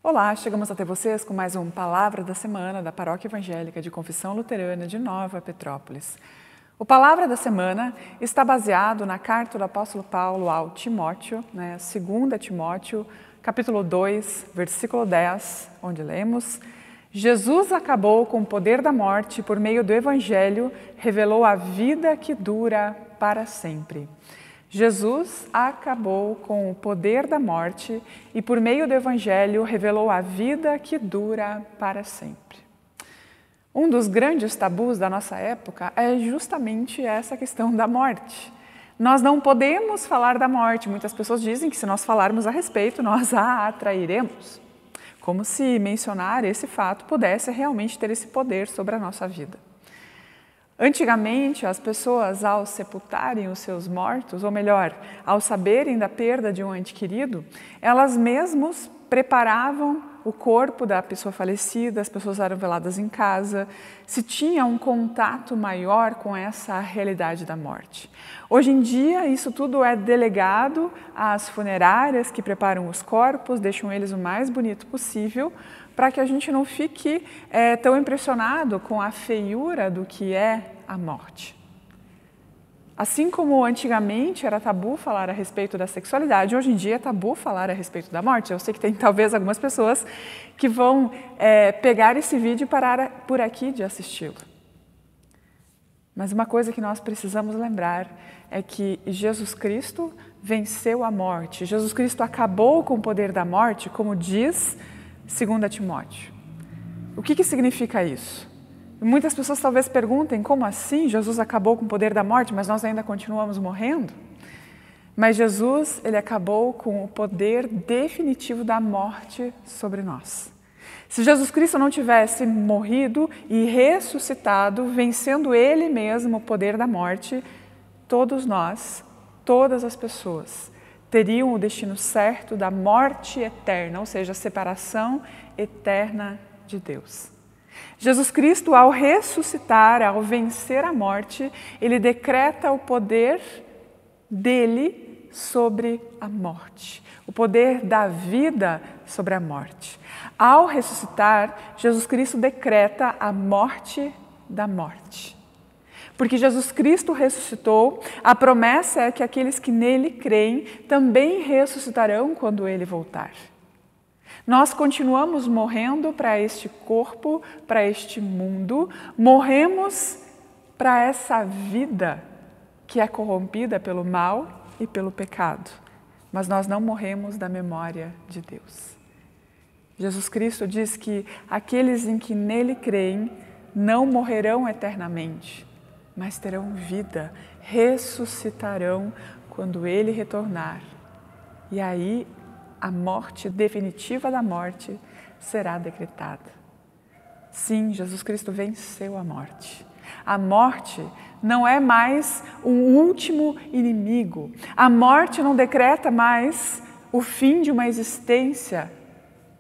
Olá, chegamos até vocês com mais um Palavra da Semana da Paróquia Evangélica de Confissão Luterana de Nova Petrópolis. O Palavra da Semana está baseado na carta do apóstolo Paulo ao Timóteo, 2 Timóteo, capítulo 2, versículo 10, onde lemos: Jesus acabou com o poder da morte por meio do Evangelho, revelou a vida que dura para sempre. Jesus acabou com o poder da morte e, por meio do Evangelho, revelou a vida que dura para sempre. Um dos grandes tabus da nossa época é justamente essa questão da morte. Nós não podemos falar da morte. Muitas pessoas dizem que se nós falarmos a respeito, nós a atrairemos. Como se mencionar esse fato pudesse realmente ter esse poder sobre a nossa vida. Antigamente, as pessoas, ao sepultarem os seus mortos, ou melhor, ao saberem da perda de um ente querido, elas mesmas preparavam o corpo da pessoa falecida, as pessoas eram veladas em casa, se tinha um contato maior com essa realidade da morte. Hoje em dia, isso tudo é delegado às funerárias que preparam os corpos, deixam eles o mais bonito possível, para que a gente não fique tão impressionado com a feiura do que é a morte. Assim como antigamente era tabu falar a respeito da sexualidade, hoje em dia é tabu falar a respeito da morte. Eu sei que tem talvez algumas pessoas que vão pegar esse vídeo e parar por aqui de assisti-lo. Mas uma coisa que nós precisamos lembrar é que Jesus Cristo venceu a morte. Jesus Cristo acabou com o poder da morte, como diz 2 Timóteo. O que significa isso? Muitas pessoas talvez perguntem, como assim? Jesus acabou com o poder da morte, mas nós ainda continuamos morrendo? Mas Jesus, ele acabou com o poder definitivo da morte sobre nós. Se Jesus Cristo não tivesse morrido e ressuscitado, vencendo Ele mesmo o poder da morte, todos nós, todas as pessoas, teriam o destino certo da morte eterna, ou seja, a separação eterna de Deus. Jesus Cristo, ao ressuscitar, ao vencer a morte, ele decreta o poder dele sobre a morte, o poder da vida sobre a morte. Ao ressuscitar, Jesus Cristo decreta a morte da morte. Porque Jesus Cristo ressuscitou, a promessa é que aqueles que nele creem também ressuscitarão quando ele voltar. Nós continuamos morrendo para este corpo, para este mundo, morremos para essa vida que é corrompida pelo mal e pelo pecado, mas nós não morremos da memória de Deus. Jesus Cristo diz que aqueles em que nele creem não morrerão eternamente, mas terão vida, ressuscitarão quando ele retornar. E aí a morte definitiva da morte será decretada. Sim, Jesus Cristo venceu a morte. A morte não é mais um último inimigo. A morte não decreta mais o fim de uma existência,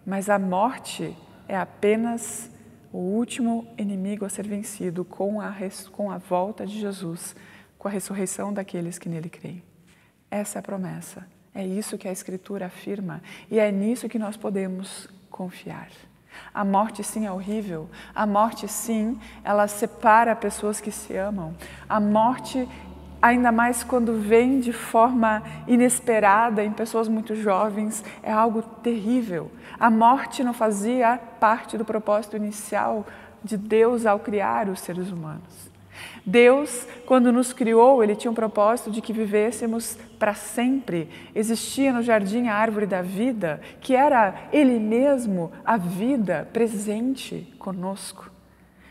mas a morte é apenas o último inimigo a ser vencido com a volta de Jesus, com a ressurreição daqueles que nele creem. Essa é a promessa. É isso que a Escritura afirma e é nisso que nós podemos confiar. A morte, sim, é horrível. A morte, sim, ela separa pessoas que se amam. A morte, ainda mais quando vem de forma inesperada em pessoas muito jovens, é algo terrível. A morte não fazia parte do propósito inicial de Deus ao criar os seres humanos. Deus, quando nos criou, ele tinha um propósito de que vivêssemos para sempre. Existia no jardim a árvore da vida, que era ele mesmo, a vida presente conosco.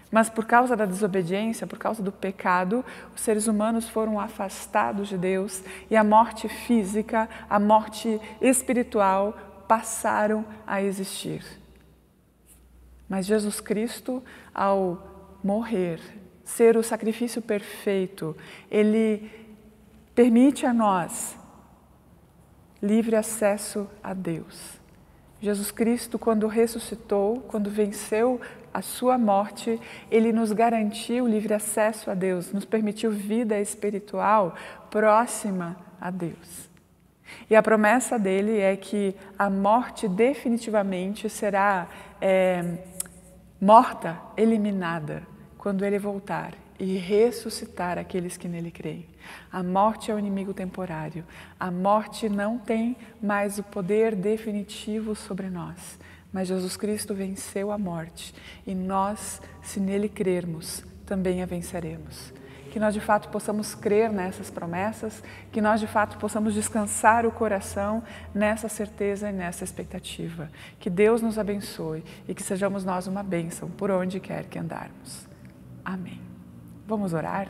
Mas por causa da desobediência, por causa do pecado, os seres humanos foram afastados de Deus e a morte física, a morte espiritual passaram a existir. Mas Jesus Cristo, ao morrer, ser o sacrifício perfeito, ele permite a nós livre acesso a Deus. Jesus Cristo, quando ressuscitou, quando venceu a sua morte, ele nos garantiu livre acesso a Deus, nos permitiu vida espiritual próxima a Deus. E a promessa dele é que a morte definitivamente será morta, eliminada, quando ele voltar e ressuscitar aqueles que nele creem. A morte é o inimigo temporário. A morte não tem mais o poder definitivo sobre nós. Mas Jesus Cristo venceu a morte e nós, se nele crermos, também a venceremos. Que nós de fato possamos crer nessas promessas, que nós de fato possamos descansar o coração nessa certeza e nessa expectativa. Que Deus nos abençoe e que sejamos nós uma bênção por onde quer que andarmos. Amém. Vamos orar?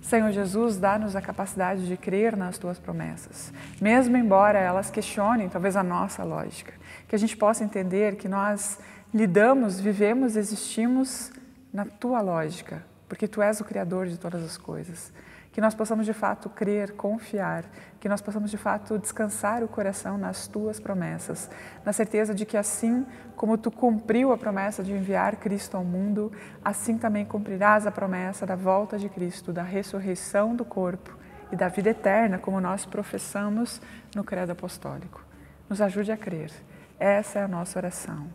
Senhor Jesus, dá-nos a capacidade de crer nas Tuas promessas, mesmo embora elas questionem talvez a nossa lógica. Que a gente possa entender que nós lidamos, vivemos, existimos na Tua lógica, porque Tu és o Criador de todas as coisas. Que nós possamos de fato crer, confiar, que nós possamos de fato descansar o coração nas Tuas promessas, na certeza de que assim como Tu cumpriu a promessa de enviar Cristo ao mundo, assim também cumprirás a promessa da volta de Cristo, da ressurreição do corpo e da vida eterna, como nós professamos no Credo Apostólico. Nos ajude a crer. Essa é a nossa oração.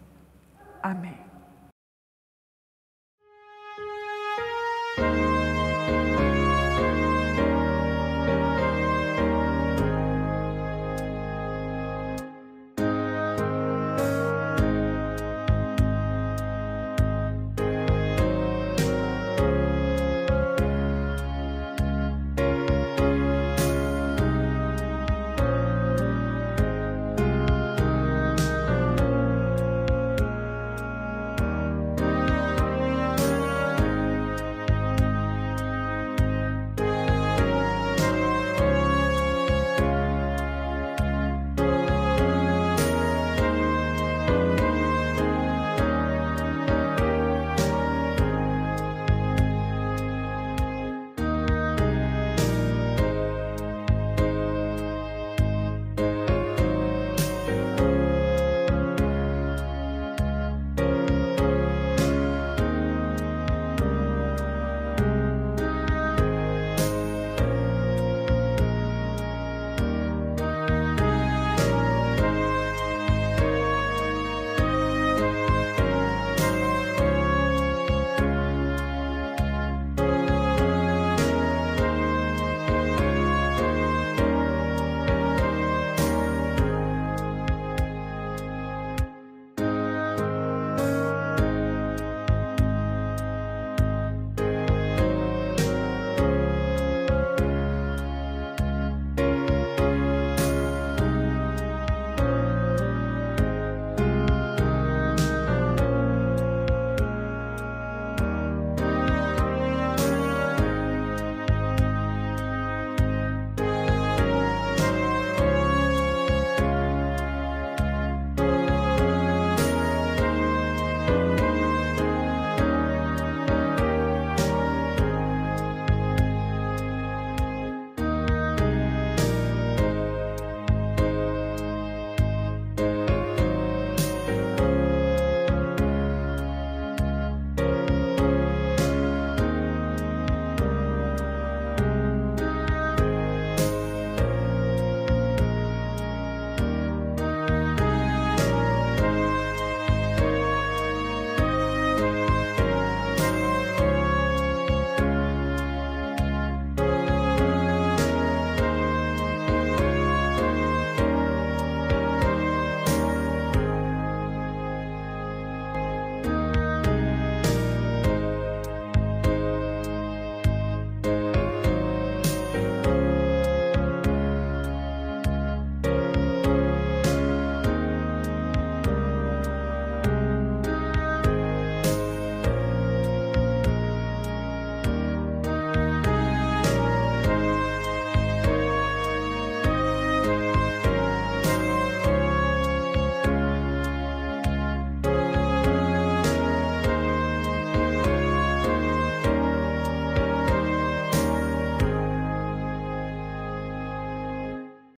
Amém.